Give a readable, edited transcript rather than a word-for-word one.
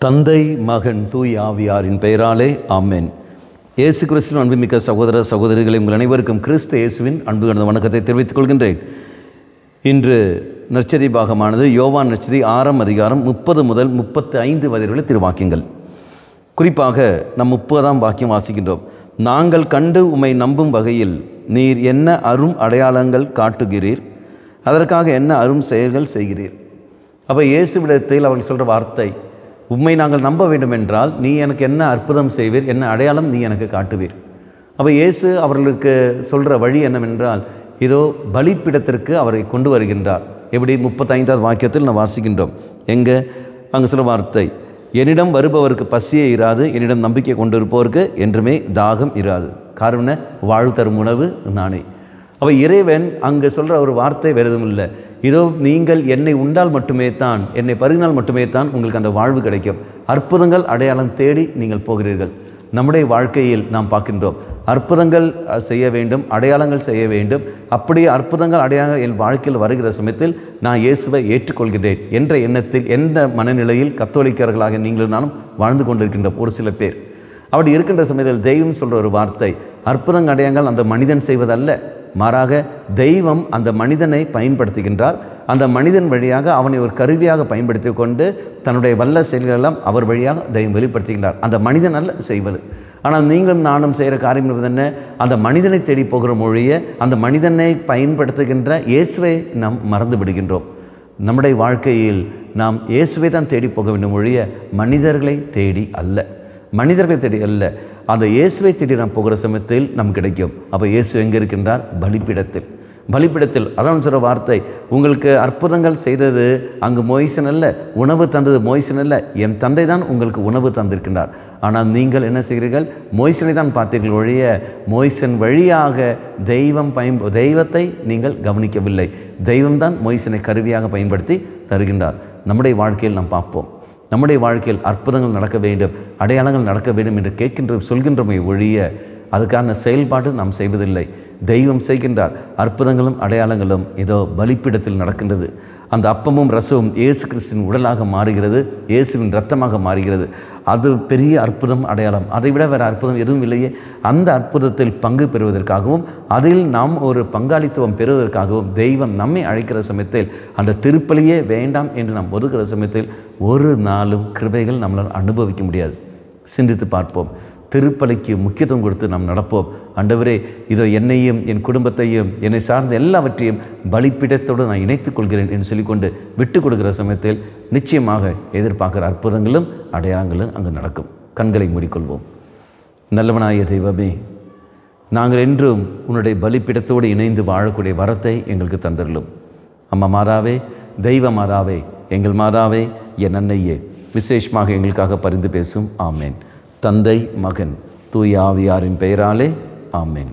தந்தை மகன் தூய் ஆவியாரின் பெயராலே ஆமென். இயேசு கிறிஸ்துவின் அன்புமிக்க சகோதர சகோதரிகளை உங்கள் அனைவருக்கும் கிறிஸ்து இயேசுவின் அன்பு கலந்த வணக்கத்தை தெரிவித்துக் கொள்கின்றேன். இன்று நற்செய்தி பாகமானது யோவான் நற்செய்தி 6ஆம் அதிகாரம் 30 முதல் 35 வரை திருவாக்கியங்கள். குறிப்பாக நம் 30ஆம் வாக்கியம் வாசிக்கின்றோம். நாங்கள் கண்டு உம்மை நம்பும் வகையில் நீர் என்ன அரும் அடையாளங்கள் காட்டுகிறீர், அதற்காக என்ன அரும் செயல்கள் செய்கிறீர். அப்போ இயேசுவிடத்தில் அவர்கள் சொல்கிற வார்த்தை, உம்மை நாங்கள் நம்ப வேண்டும் என்றால் நீ எனக்கு என்ன அற்புதம் செய்வீர், என்ன அடையாளம் நீ எனக்கு காட்டுவீர். அப்போ இயேசு அவர்களுக்கு சொல்கிற வழி என்னவென்றால், இதோ பலிப்பீடத்திற்கு அவரை கொண்டு வருகின்றார். எப்படி 35ஆவது வாக்கியத்தில் நான் வாசிக்கின்றோம். எங்கே அங்கே சொல்ல வார்த்தை, என்னிடம் வருபவருக்கு பசியே இராது, என்னிடம் நம்பிக்கை கொண்டிருப்பவருக்கு என்றுமே தாகம் இராது. காரணம் வாழ்வு தரும் உணவு நானே. அப்போ இறைவன் அங்கே சொல்கிற ஒரு வார்த்தை வேறு எதுவும் இல்லை. இதோ நீங்கள் என்னை உண்டால் மட்டுமே தான், என்னை பருகினால் மட்டுமே தான் உங்களுக்கு அந்த வாழ்வு கிடைக்கும். அற்புதங்கள் அடையாளம் தேடி நீங்கள் போகிறீர்கள். நம்முடைய வாழ்க்கையில் நாம் பார்க்கின்றோம், அற்புதங்கள் செய்ய வேண்டும், அடையாளங்கள் செய்ய வேண்டும். அப்படியே அற்புதங்கள் அடையாளங்கள் என் வாழ்க்கையில் வருகிற சமயத்தில் நான் இயேசுவை ஏற்றுக்கொள்கிறேன் என்ற எண்ணத்தில், எந்த மனநிலையில் கத்தோலிக்கர்களாக நீங்களும் நானும் வாழ்ந்து கொண்டிருக்கின்றோம். ஒரு சில பேர் அப்படி இருக்கின்ற சமயத்தில் தெய்வம் சொல்கிற ஒரு வார்த்தை, அற்புதங்கள் அடையாளங்கள் அந்த மனிதன் செய்வதல்ல, மாறாக தெய்வம் அந்த மனிதனை பயன்படுத்துகின்றார். அந்த மனிதன் வழியாக அவனை ஒரு கருவியாக பயன்படுத்தி கொண்டு தன்னுடைய வல்ல செயல்களெல்லாம் அவர் வழியாக தெய்வம் வெளிப்படுத்துகின்றார். அந்த மனிதன் அல்ல செய்வது. ஆனால் நீங்களும் நானும் செய்கிற காரியம் என்பது என்ன? அந்த மனிதனை தேடி போகிற மொழியை, அந்த மனிதனை பயன்படுத்துகின்ற இயேசுவை நாம் மறந்து விடுகின்றோம். நம்முடைய வாழ்க்கையில் நாம் இயேசுவை தான் தேடி போக வேண்டும் மொழிய, மனிதர்களை தேடி அல்ல. மனிதர்களை தேடி அல்ல, அந்த இயேசுவை தேடி நாம் போகிற சமயத்தில் நமக்கு கிடைக்கும். அப்போ இயேசு எங்கே இருக்கின்றார்? பலிப்பீடத்தில். பலிப்பீடத்தில் அதான் சொல்கிற வார்த்தை, உங்களுக்கு அற்புதங்கள் செய்தது அங்கு மோய்சன் அல்ல, உணவு தந்தது மோய்சன் அல்ல, என் தந்தை தான் உங்களுக்கு உணவு தந்திருக்கின்றார். ஆனால் நீங்கள் என்ன செய்கிறீர்கள்? மோய்சனை தான் பார்த்தீர்கள் ஒழிய மோய்சன் வழியாக தெய்வத்தை நீங்கள் கவனிக்கவில்லை. தெய்வம்தான் மோய்சனை கருவியாக பயன்படுத்தி தருகின்றார். நம்முடைய வாழ்க்கையில் நாம் பார்ப்போம், நம்முடைய வாழ்க்கையில் அற்புதங்கள் நடக்க வேண்டும், அடையாளங்கள் நடக்க வேண்டும் என்று சொல்கின்றமை ஒழிய அதுக்கான செயல்பாடு நாம் செய்வதில்லை. தெய்வம் செய்கின்றார். அற்புதங்களும் அடையாளங்களும் ஏதோ பலிப்பீடத்தில் நடக்கின்றது. அந்த அப்பமும் ரசமும் இயேசு கிறிஸ்துவின் உடலாக மாறுகிறது, இயேசுவின் இரத்தமாக மாறுகிறது. அது பெரிய அற்புதம், அடையாளம். அதை விட வேறு அற்புதம் எதுவும் இல்லையே. அந்த அற்புதத்தில் பங்கு பெறுவதற்காகவும் அதில் நாம் ஒரு பங்காளித்துவம் பெறுவதற்காகவும் தெய்வம் நம்மை அழைக்கிற சமயத்தில், அந்த திருப்பலியே வேண்டாம் என்று நாம் ஒதுக்கிற சமயத்தில் ஒரு நாளும் கிருபைகள் நம்மளால் அனுபவிக்க முடியாது. சிந்தித்து பார்ப்போம். திருப்பலிக்கு முக்கியத்துவம் கொடுத்து நாம் நடப்போம். ஆண்டவரே, இதோ என்னையும் என் குடும்பத்தையும் என்னை சார்ந்த எல்லாவற்றையும் பலிப்பீடத்தோடு நான் இணைத்துக் கொள்கிறேன் என்று சொல்லிக்கொண்டு விட்டு கொடுக்கிற சமயத்தில் நிச்சயமாக எதிர்பார்க்கிற அற்புதங்களும் அடையாளங்களும் அங்கு நடக்கும். கண்களை மூடிக்கொள்வோம். நல்லவனாய தெய்வமே, நாங்கள் என்றும் உன்னுடைய பலிப்பீடத்தோடு இணைந்து வாழக்கூடிய வரத்தை எங்களுக்கு தந்தருளும். அம்மா மாதாவே, தெய்வ மாதாவே, எங்கள் மாதாவே, என் அன்னையே, விசேஷமாக எங்களுக்காக பரிந்து பேசும். ஆமேன். தந்தை மகன் தூய ஆவியாரின் பெயராலே ஆமேன்.